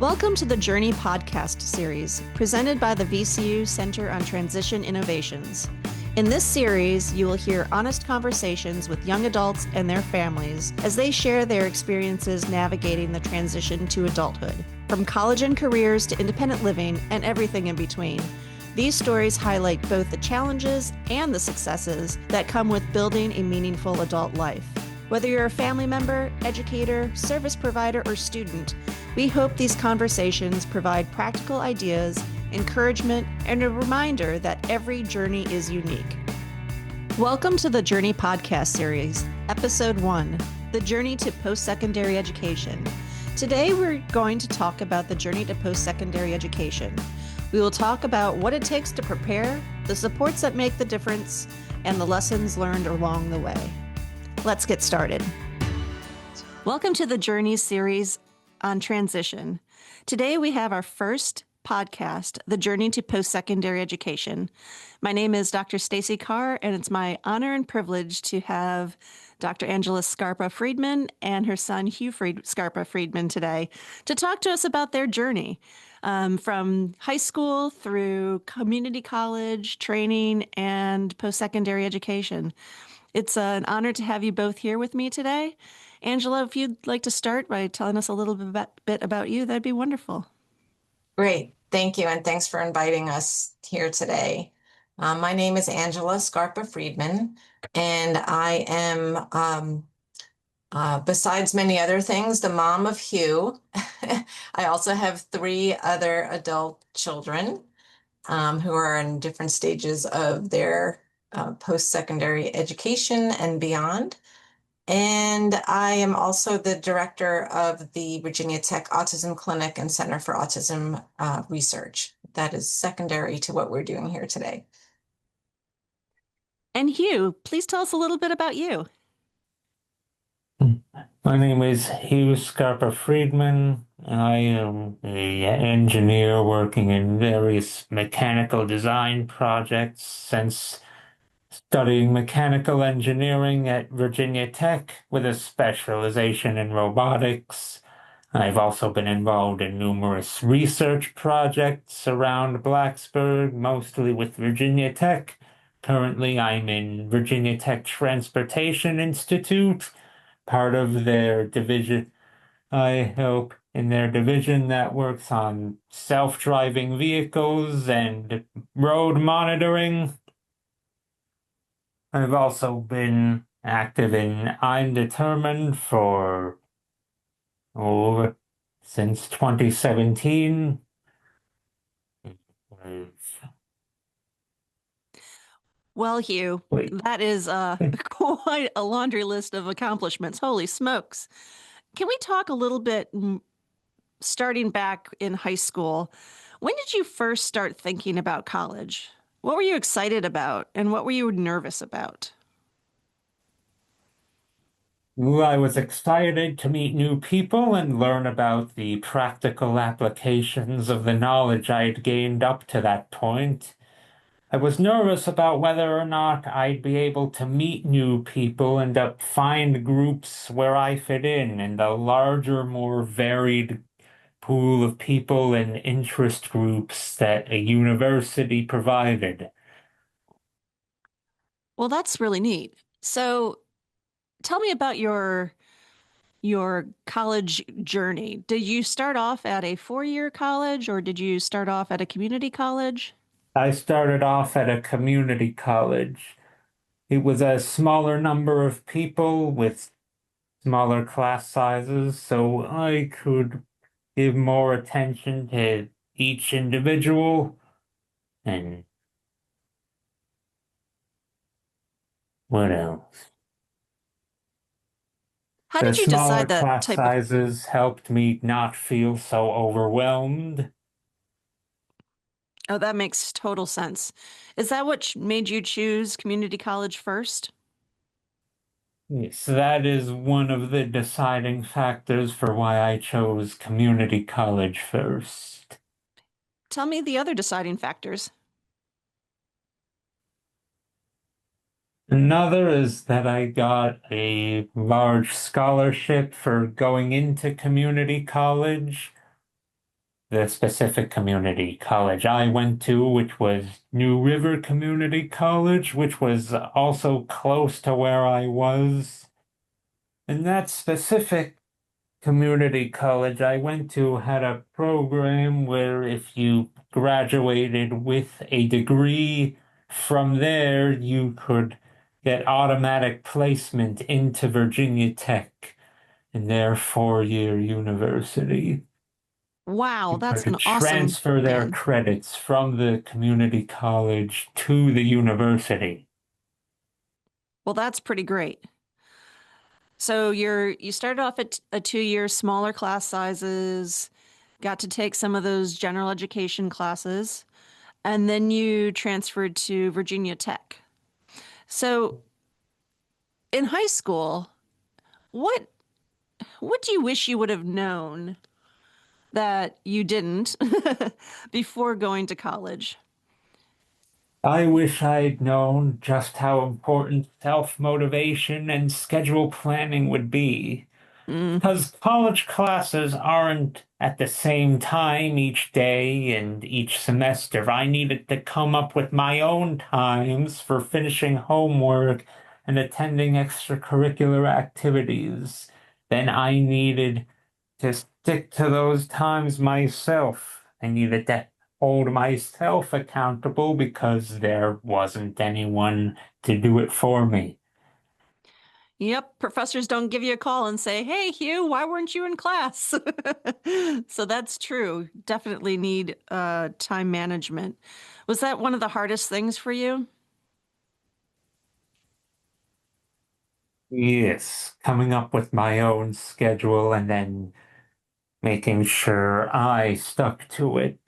Welcome to the Journey podcast series, presented by the VCU Center on Transition Innovations. In this series, you will hear honest conversations with young adults and their families as they share their experiences navigating the transition to adulthood, from college and careers to independent living and everything in between. These stories highlight both the challenges and the successes that come with building a meaningful adult life. Whether you're a family member, educator, service provider, or student, we hope these conversations provide practical ideas, encouragement, and a reminder that every journey is unique. Welcome to the Journey podcast series, Episode 1, The Journey to Postsecondary Education. Today, we're going to talk about the journey to postsecondary education. We will talk about what it takes to prepare, the supports that make the difference, and the lessons learned along the way. Let's get started. Welcome to the Journey series on transition. Today we have our first podcast, The Journey to Postsecondary Education. My name is Dr. Staci Carr, and it's my honor and privilege to have Dr. Angela Scarpa-Friedman and her son Hugh Scarpa-Friedman today to talk to us about their journey from high school through community college, training, and postsecondary education. It's an honor to have you both here with me today. Angela, if you'd like to start by telling us a little bit about you, that'd be wonderful. Great. Thank you. And thanks for inviting us here today. My name is Angela Scarpa-Friedman, and I am, besides many other things, the mom of Hugh. I also have 3 other adult children who are in different stages of their post-secondary education and beyond. And I am also the director of the Virginia Tech Autism Clinic and Center for Autism Research. That is secondary to what we're doing here today. And Hugh, please tell us a little bit about you. My name is Hugh Scarpa-Friedman. I am an engineer working in various mechanical design projects since studying mechanical engineering at Virginia Tech with a specialization in robotics. I've also been involved in numerous research projects around Blacksburg, mostly with Virginia Tech. Currently, I'm in Virginia Tech Transportation Institute, part of their division. I help in their division that works on self-driving vehicles and road monitoring. I've also been active in I'm Determined since 2017. Well, Hugh, that is quite a laundry list of accomplishments. Holy smokes. Can we talk a little bit, starting back in high school? When did you first start thinking about college? What were you excited about, and what were you nervous about? Well, I was excited to meet new people and learn about the practical applications of the knowledge I'd gained up to that point. I was nervous about whether or not I'd be able to meet new people and find groups where I fit in the larger, more varied pool of people and interest groups that a university provided. Well, that's really neat. So tell me about your college journey. Did you start off at a 4-year college, or did you start off at a community college? I started off at a community college. It was a smaller number of people with smaller class sizes, so I could give more attention to each individual. And what else? How The did you smaller decide that class type of... sizes helped me not feel so overwhelmed. Oh, that makes total sense. Is that what made you choose community college first? Yes, that is one of the deciding factors for why I chose community college first. Tell me the other deciding factors. Another is that I got a large scholarship for going into community college. the specific community college I went to, which was New River Community College, which was also close to where I was. And that specific community college I went to had a program where if you graduated with a degree from there, you could get automatic placement into Virginia Tech in their four-year university. Wow, You that's an could awesome transfer their plan. credits from the community college to the university. Well, that's pretty great. So you started off at a 2 year smaller class sizes, got to take some of those general education classes, and then you transferred to Virginia Tech. So in high school, what what do you wish you would have known that you didn't before going to college? I wish I'd known just how important self-motivation and schedule planning would be. Mm. Because college classes aren't at the same time each day and each semester. I needed to come up with my own times for finishing homework and attending extracurricular activities. Then I needed to stick to those times myself. I needed to hold myself accountable because there wasn't anyone to do it for me. Yep, professors don't give you a call and say, "Hey, Hugh, why weren't you in class?" So that's true. Definitely need time management. Was that one of the hardest things for you? Yes, coming up with my own schedule and then making sure I stuck to it.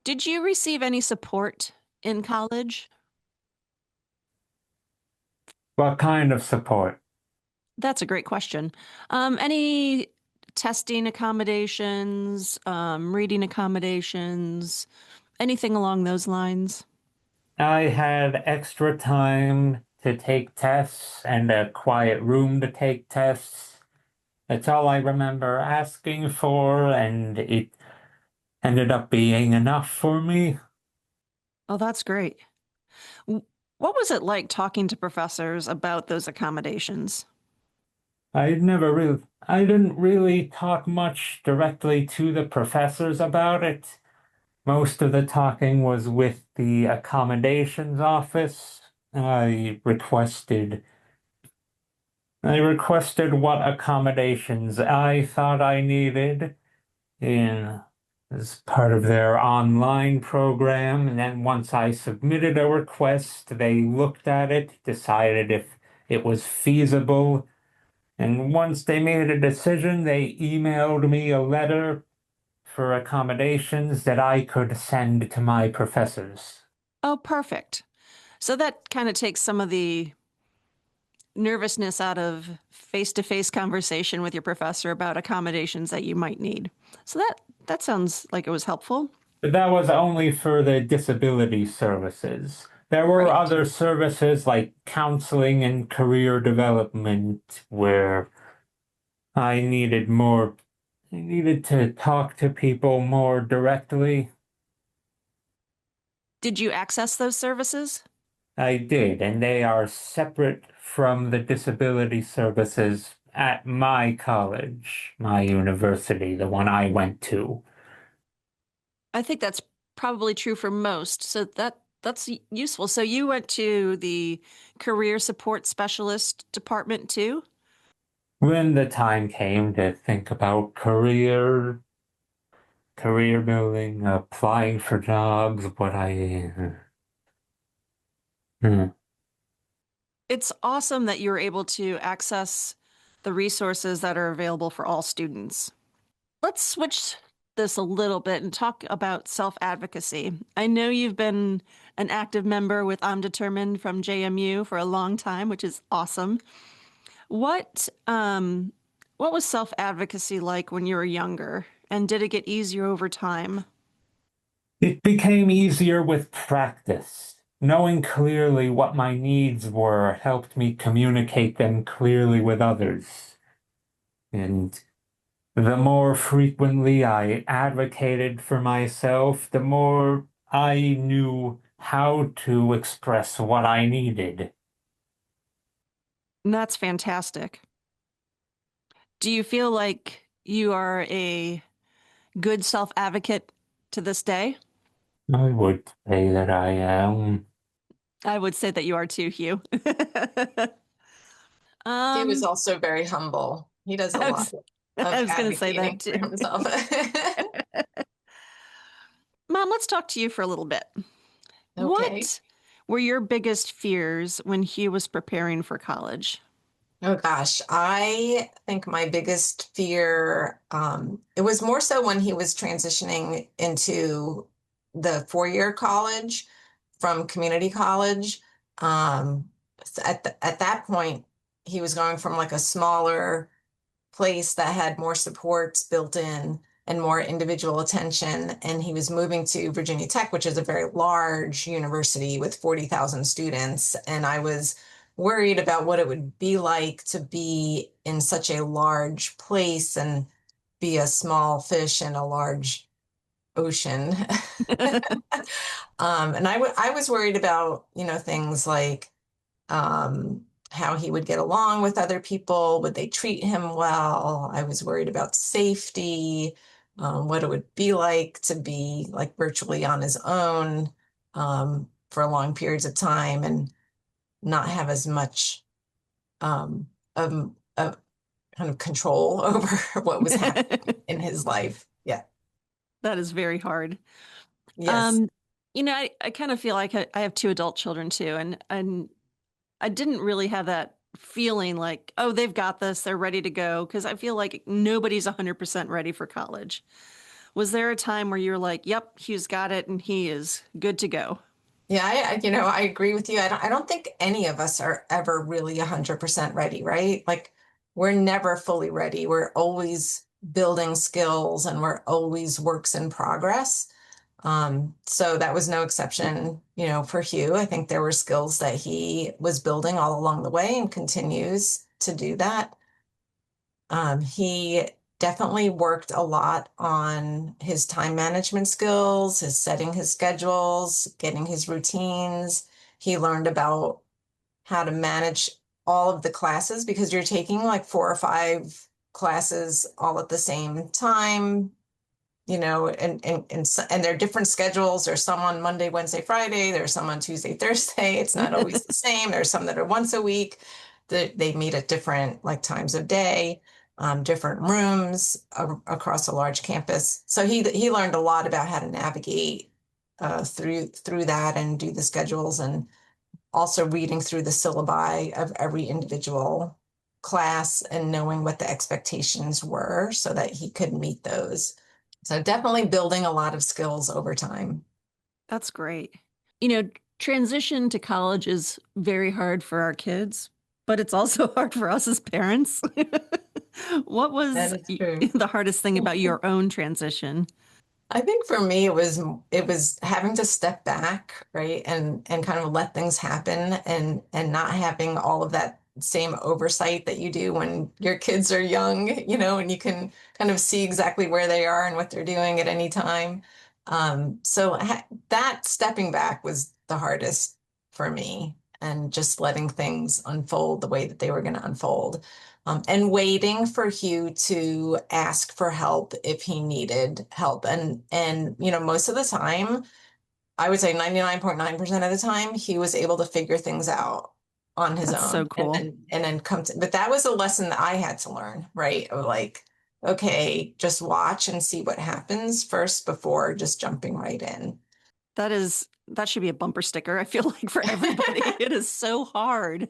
Did you receive any support in college? What kind of support? That's a great question. Any testing accommodations, reading accommodations, anything along those lines? I had extra time to take tests and a quiet room to take tests. That's all I remember asking for, and it ended up being enough for me. Oh, that's great. W- What was it like talking to professors about those accommodations? I didn't really talk much directly to the professors about it. Most of the talking was with the accommodations office. I requested what accommodations I thought I needed in as part of their online program. And then once I submitted a request, they looked at it, decided if it was feasible. And once they made a decision, they emailed me a letter for accommodations that I could send to my professors. Oh, perfect. So that kind of takes some of the nervousness out of face-to-face conversation with your professor about accommodations that you might need. So that sounds like it was helpful. But that was only for the disability services. There were Right. other services like counseling and career development where I needed to talk to people more directly. Did you access those services? I did, and they are separate from the disability services at my college, my university, the one I went to. I think that's probably true for most. So that's useful. So you went to the career support specialist department too? When the time came to think about career building, applying for jobs, hmm. It's awesome that you're able to access the resources that are available for all students. Let's switch this a little bit and talk about self-advocacy. I know you've been an active member with I'm Determined from JMU for a long time, which is awesome. What what was self-advocacy like when you were younger, and did it get easier over time? It became easier with practice. Knowing clearly what my needs were helped me communicate them clearly with others. And the more frequently I advocated for myself, the more I knew how to express what I needed. And that's fantastic. Do you feel like you are a good self-advocate to this day? I would say that I am. I would say that you are too, Hugh. He was um, also very humble. He does a I lot was, I of was going to say that advocating for too. himself. Mom, let's talk to you for a little bit. Okay. What were your biggest fears when Hugh was preparing for college? Oh gosh, I think my biggest fear, it was more so when he was transitioning into the four-year college from community college. At that point, he was going from like a smaller place that had more supports built in and more individual attention. And he was moving to Virginia Tech, which is a very large university with 40,000 students. And I was worried about what it would be like to be in such a large place and be a small fish in a large ocean. And I was worried about, things like how he would get along with other people. Would they treat him well? I was worried about safety, what it would be like to be like virtually on his own for long periods of time and not have as much of kind of control over what was happening in his life. Yeah. That is very hard. Yes. Um, I kind of feel like I have two adult children too, and I didn't really have that feeling like, oh, they've got this, they're ready to go, because I feel like nobody's 100% ready for college. Was there a time where you were like, yep, Hugh's got it and he is good to go? Yeah, I agree with you. I don't think any of us are ever really 100% ready, right? Like we're never fully ready. We're always building skills and we're always works in progress. So that was no exception, for Hugh. I think there were skills that he was building all along the way and continues to do that. He definitely worked a lot on his time management skills, his setting his schedules, getting his routines. He learned about how to manage all of the classes because you're taking like four or five classes all at the same time, and there are different schedules. There's some on Monday, Wednesday, Friday. There's some on Tuesday, Thursday. It's not always the same. There's some that are once a week. They meet at different like times of day, different rooms across a large campus. So he learned a lot about how to navigate through that and do the schedules and also reading through the syllabi of every individual class and knowing what the expectations were so that he could meet those. So definitely building a lot of skills over time. That's great. You know, transition to college is very hard for our kids, but it's also hard for us as parents. What That was is true. the hardest thing about your own transition? I think for me it was having to step back, right? And kind of let things happen and not having all of that same oversight that you do when your kids are young, and you can kind of see exactly where they are and what they're doing at any time. That stepping back was the hardest for me and just letting things unfold the way that they were going to unfold. And waiting for Hugh to ask for help if he needed help. And most of the time, I would say 99.9% of the time, he was able to figure things out on his That's so own and cool. then come to, but that was a lesson that I had to learn, right? Of like, okay, just watch and see what happens first before just jumping right in. That should be a bumper sticker, I feel like, for everybody. It is so hard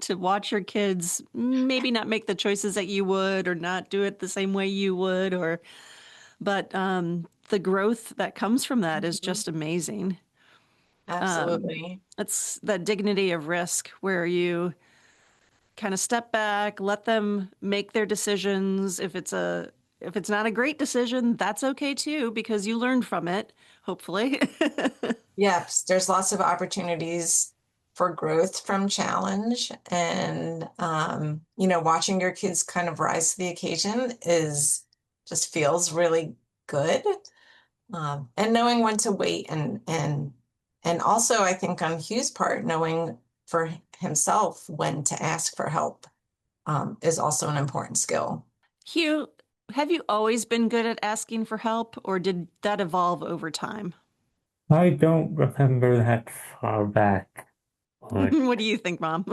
to watch your kids maybe not make the choices that you would or not do it the same way you would but the growth that comes from that is Mhm. just amazing. Absolutely. It's that dignity of risk where you kind of step back, let them make their decisions. If it's not a great decision, that's okay too, because you learned from it, hopefully. Yes, there's lots of opportunities for growth from challenge. And, watching your kids kind of rise to the occasion is just feels really good. And knowing when to wait and also I think on Hugh's part, knowing for himself when to ask for help is also an important skill. Hugh, have you always been good at asking for help, or did that evolve over time? I don't remember that far back, but What do you think, Mom?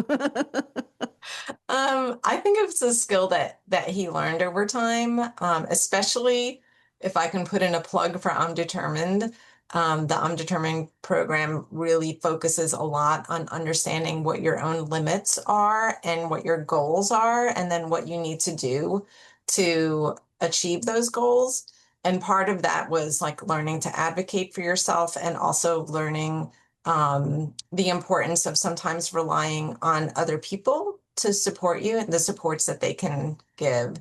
I think it's a skill that he learned over time, especially if I can put in a plug for I'm Determined. The I'm Determined program really focuses a lot on understanding what your own limits are and what your goals are, and then what you need to do to achieve those goals. And part of that was like learning to advocate for yourself and also learning the importance of sometimes relying on other people to support you and the supports that they can give.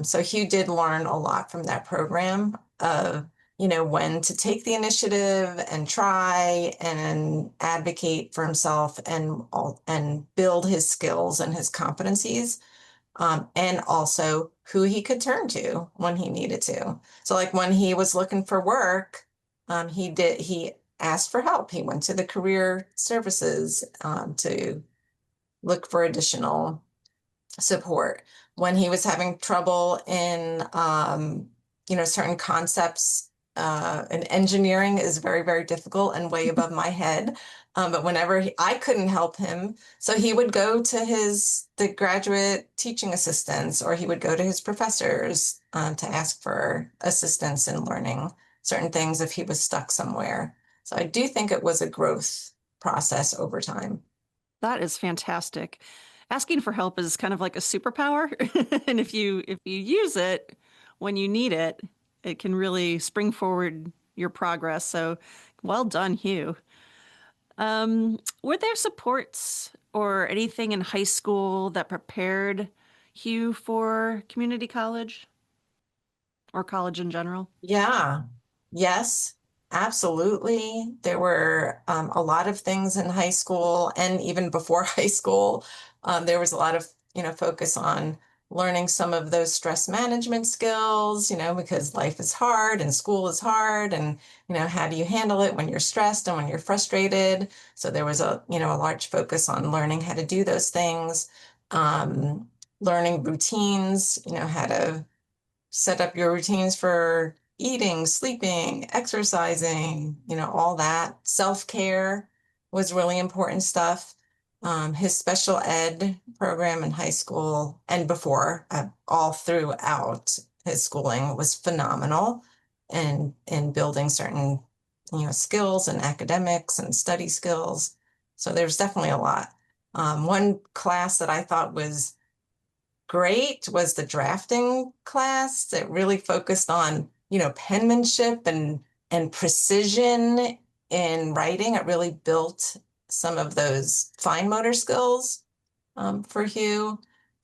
So Hugh did learn a lot from that program of, when to take the initiative and try and advocate for himself and build his skills and his competencies, and also who he could turn to when he needed to. So like when he was looking for work, he asked for help. He went to the career services to look for additional support. When he was having trouble in, certain concepts, and engineering is very, very difficult and way above my head. But whenever I couldn't help him, so he would go to the graduate teaching assistants, or he would go to his professors to ask for assistance in learning certain things if he was stuck somewhere. So I do think it was a growth process over time. That is fantastic. Asking for help is kind of like a superpower, and if you use it when you need it, it can really spring forward your progress. So, well done, Hugh. Were there supports or anything in high school that prepared Hugh for community college or college in general? Yeah, yes, absolutely. There were a lot of things in high school and even before high school. There was a lot of, focus on learning some of those stress management skills, because life is hard and school is hard and, how do you handle it when you're stressed and when you're frustrated? So there was a large focus on learning how to do those things, learning routines, how to set up your routines for eating, sleeping, exercising, all that. Self-care was really important stuff. His special ed program in high school and before, all throughout his schooling was phenomenal and in building certain, skills and academics and study skills. So there's definitely a lot. One class that I thought was great was the drafting class that really focused on, penmanship and precision in writing. It really built some of those fine motor skills for Hugh.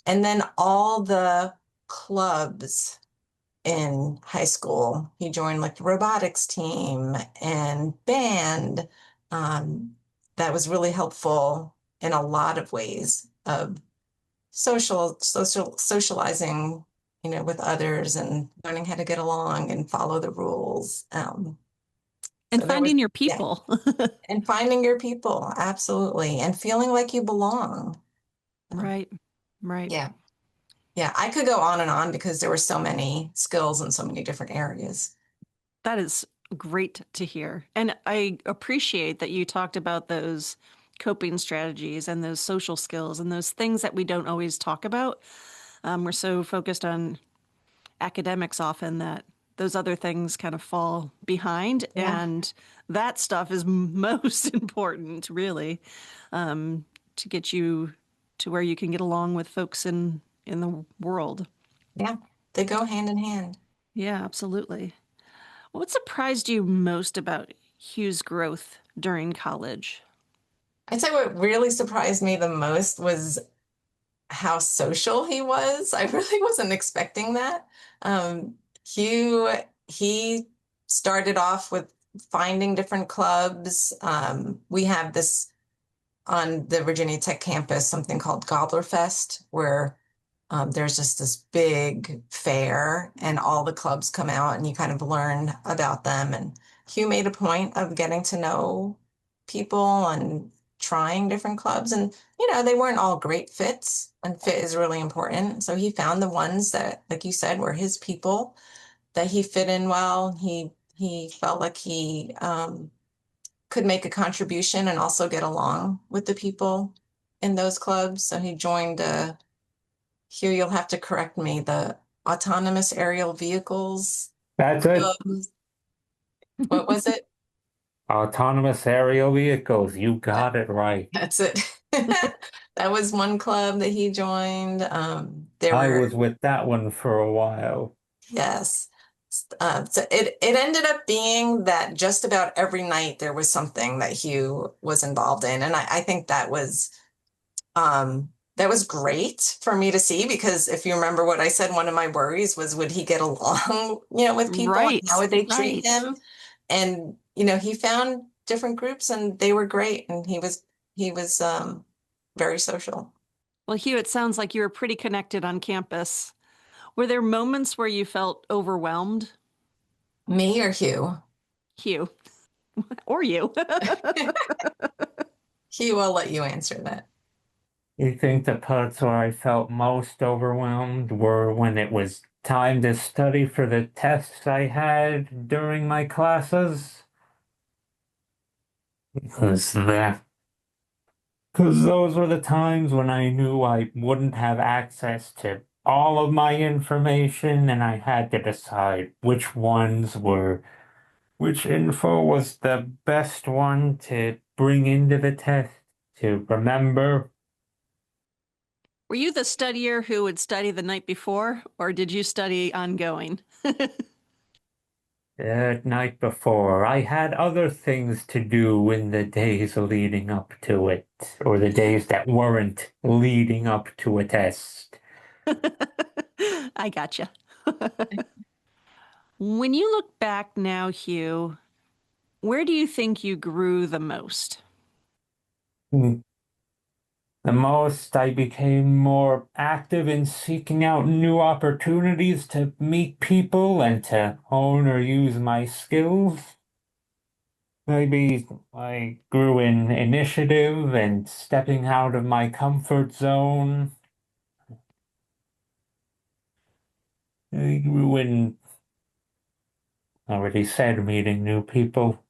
And then all the clubs in high school. He joined like the robotics team and band. That was really helpful in a lot of ways of socializing, with others and learning how to get along and follow the rules. And So there was, finding your yeah, people. and finding your people, absolutely, and feeling like you belong. Um, Right, right. yeah, yeah, I could go on and on because there were so many skills in so many different areas. That is great to hear. And I appreciate that you talked about those coping strategies and those social skills and those things that we don't always talk about. We're so focused on academics often that those other things kind of fall behind. Yeah, And that stuff is most important, really, to get you to where you can get along with folks in the world. yeah, they go hand in hand. Yeah, absolutely. What surprised you most about Hugh's growth during college? I'd say what really surprised me the most was how social he was. I really wasn't expecting that. Um, Hugh, he started off with finding different clubs. We have this on the Virginia Tech campus, something called Gobbler Fest, where there's just this big fair and all the clubs come out and you kind of learn about them. And Hugh made a point of getting to know people and trying different clubs. And, they weren't all great fits, and fit is really important. So he found the ones that, like you said, were his people, that he fit in well. He felt like he could make a contribution and also get along with the people in those clubs. So he joined Hugh, you'll have to correct me, the autonomous aerial vehicles. That's it. What was it? Autonomous aerial vehicles. You got it right. That's it. That was one club that he joined. I was with that one for a while. Yes. So it ended up being that just about every night there was something that Hugh was involved in. And I think that was great for me to see, because if you remember what I said, one of my worries was, would he get along, with people? Right, and how would they treat right. him? And, he found different groups and they were great. And he was very social. Well, Hugh, it sounds like you were pretty connected on campus. Were there moments where you felt overwhelmed? Me or Hugh? Hugh. Or you. Hugh, I'll let you answer that. You think the parts where I felt most overwhelmed were when it was time to study for the tests I had during my classes? Because those were the times when I knew I wouldn't have access to all of my information, and I had to decide which info was the best one to bring into the test to remember. Were you the studier who would study the night before, or did you study ongoing? The night before, I had other things to do in the days leading up to it, or the days that weren't leading up to a test. I gotcha. When you look back now, Hugh, where do you think you grew the most? The most I became more active in seeking out new opportunities to meet people and to hone or use my skills. Maybe I grew in initiative and stepping out of my comfort zone. I grew in, I already said, meeting new people.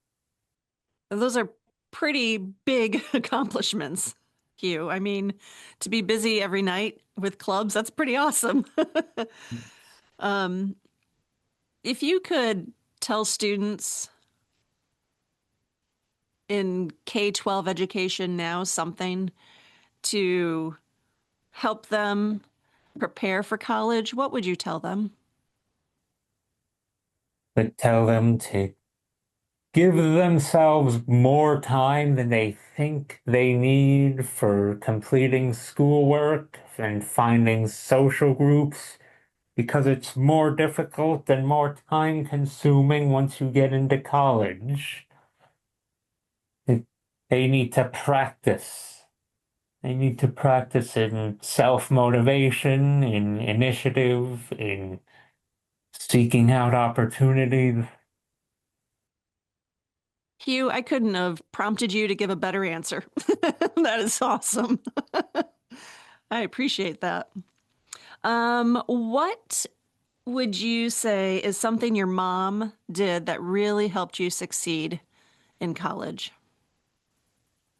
Those are pretty big accomplishments, Hugh. I mean, to be busy every night with clubs, that's pretty awesome. um, if you could tell students in K-12 education now something to help them prepare for college, what would you tell them? But tell them to give themselves more time than they think they need for completing schoolwork and finding social groups, because it's more difficult and more time consuming once you get into college. They need to practice. They need to practice in self-motivation, in initiative, in seeking out opportunities. Hugh, I couldn't have prompted you to give a better answer. That is awesome. I appreciate that. What would you say is something your mom did that really helped you succeed in college?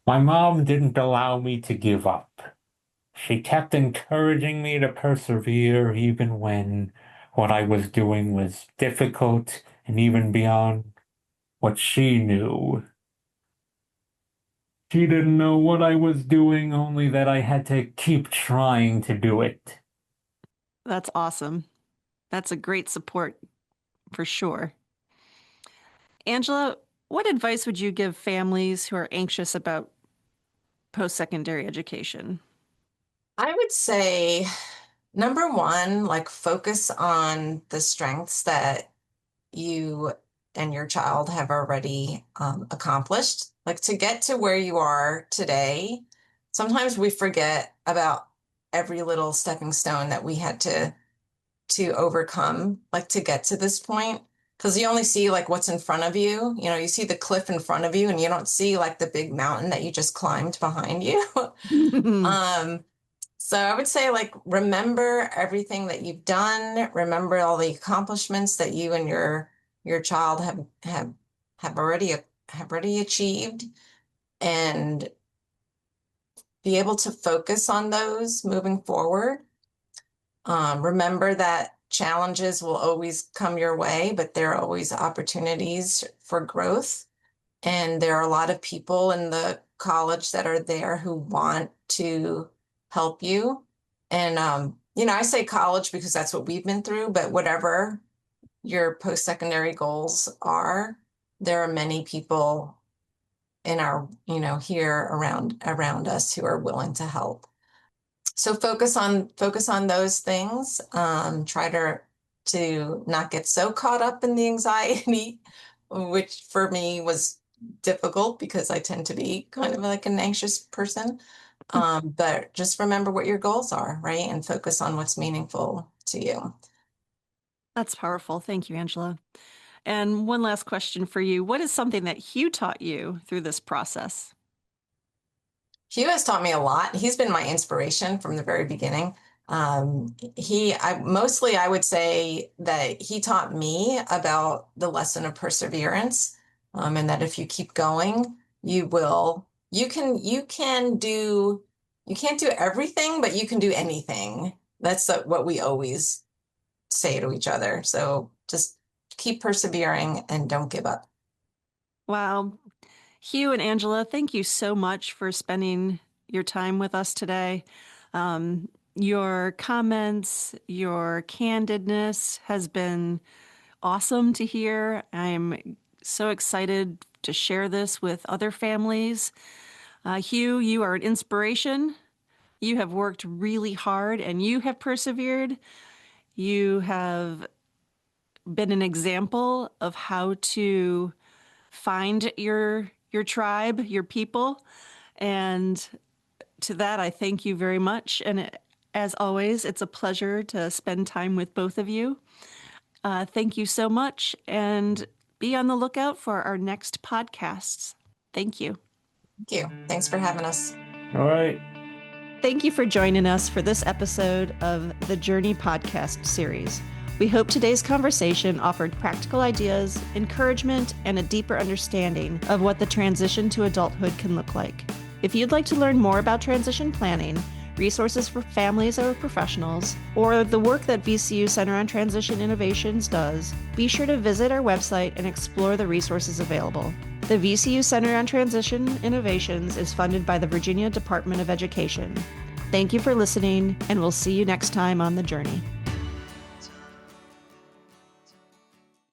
My mom didn't allow me to give up. She kept encouraging me to persevere even when what I was doing was difficult and even beyond what she knew. She didn't know what I was doing, only that I had to keep trying to do it. That's awesome. That's a great support for sure. Angela, what advice would you give families who are anxious about post-secondary education? I would say, number one, like focus on the strengths that you and your child have already accomplished. Like to get to where you are today, sometimes we forget about every little stepping stone that we had to overcome, like to get to this point. Because you only see like what's in front of you. You know, you see the cliff in front of you and you don't see like the big mountain that you just climbed behind you. So I would say like remember everything that you've done, remember all the accomplishments that you and your child have already achieved, and be able to focus on those moving forward. Remember that challenges will always come your way, but there are always opportunities for growth. And there are a lot of people in the college that are there who want to help you. And, I say college because that's what we've been through, but whatever your post-secondary goals are, there are many people in our, here around us who are willing to help. So focus on those things. Try to not get so caught up in the anxiety, which for me was difficult because I tend to be kind of like an anxious person. But just remember what your goals are, right? And focus on what's meaningful to you. That's powerful. Thank you, Angela. And one last question for you. What is something that Hugh taught you through this process? Hugh has taught me a lot. He's been my inspiration from the very beginning. I would say that he taught me about the lesson of perseverance, and that if you keep going, you can't do everything, but you can do anything. That's what we always say to each other. So just keep persevering and don't give up. Wow. Hugh and Angela, thank you so much for spending your time with us today. Your comments, your candidness has been awesome to hear. I'm so excited to share this with other families. Hugh, you are an inspiration. You have worked really hard and you have persevered. You have been an example of how to find your tribe, your people. And to that, I thank you very much. And as always, it's a pleasure to spend time with both of you. Thank you so much. And be on the lookout for our next podcasts. Thank you. Thank you. Thanks for having us. All right. Thank you for joining us for this episode of the Journey podcast series. We hope today's conversation offered practical ideas, encouragement, and a deeper understanding of what the transition to adulthood can look like. If you'd like to learn more about transition planning, resources for families or professionals, or the work that VCU Center on Transition Innovations does, be sure to visit our website and explore the resources available. The VCU Center on Transition Innovations is funded by the Virginia Department of Education. Thank you for listening, and we'll see you next time on The Journey.